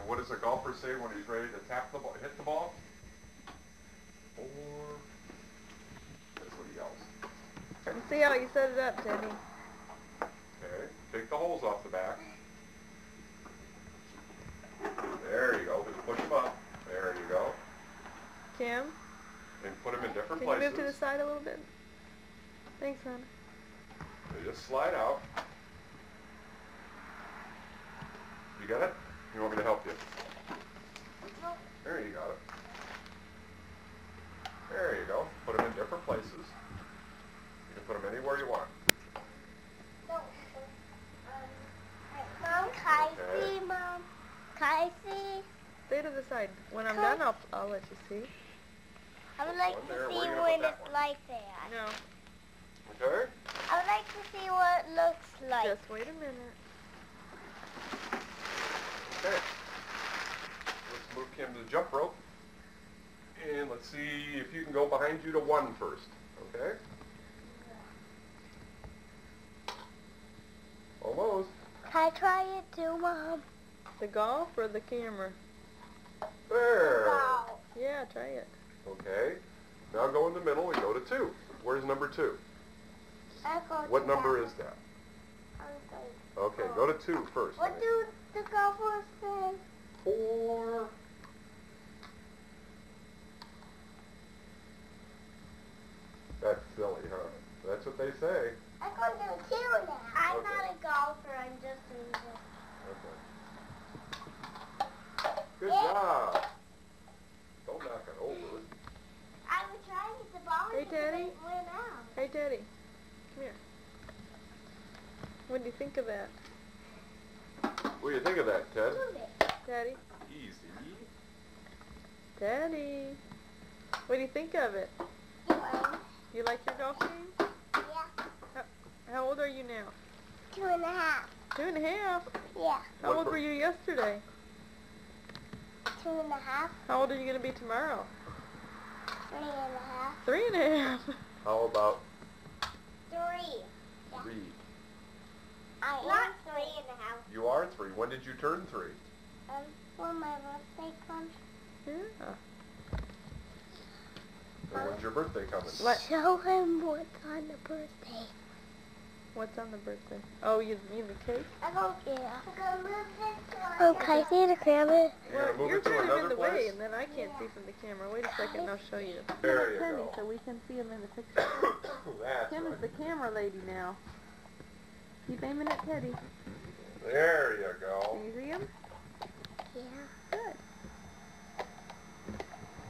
what does a golfer say when he's ready to tap the ball, hit the ball? Or that's what he yells. Let's see how you set it up, Teddy. Okay, take the holes off the back. There you go. Just push them up. There you go. Kim? And put them in different Can places. you move to the side a little bit? Thanks, hon. They just slide out. You got it? You want me to help you? There you got it. There you go. Put them in different places. You can put them anywhere you want. Mom, can I see, Mom? Can I see? Stay to the side. When I'm done, I'll let you see. I would like to see when it's like that. No. Okay? I would like to see what it looks like. Just wait a minute. Okay. Let's move Kim to the jump rope. And let's see if you can go behind you to 1 first. Okay? Almost. Can I try it too, Mom? The golf or the camera? There. Wow. Yeah, try it. Okay. Now go in the middle and go to 2. Where's number 2? What number is that? Okay, go to 2 first. What do the golfers say? 4. That's silly, huh? That's what they say. I'm going to do 2 now. I'm not a golfer. I'm just doing this. Okay. Good job. Don't knock it over. I was trying to get the ball Hey, and Teddy. it went out. Hey, Teddy. Come here. What do you think of that? What do you think of that, Ted? Move it. Daddy? Easy. Daddy? What do you think of it? Fine. You like your golf game? Yeah. How old are you now? 2.5. 2.5? Yeah. How old were you yesterday? 2.5. How old are you going to be tomorrow? 3.5. 3.5. How about 3. 3? Not 3.5. You are 3. When did you turn 3? When my birthday comes. Yeah. And when's your birthday coming? What? Show him what's on the birthday. What's on the birthday? Oh, you mean the cake? I don't care. Oh, can I see the camera? You're going to move You're it to kind of in another the way, place? and then I can't see from the camera. Wait a second, and I'll show you. There you Penny, go. so we can see him in the picture. That's Kim is right. the camera lady now. Keep aiming at Teddy. There you go. Can you see him? Yeah. Good.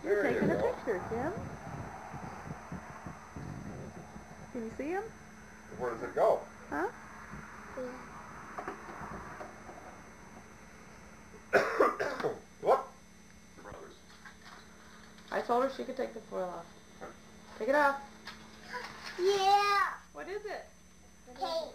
You're There you taking a go. picture, Kim. Can you see him? Where does it go? Huh? What? Brothers. I told her she could take the foil off. Take it off. Yeah. What is it? Cake.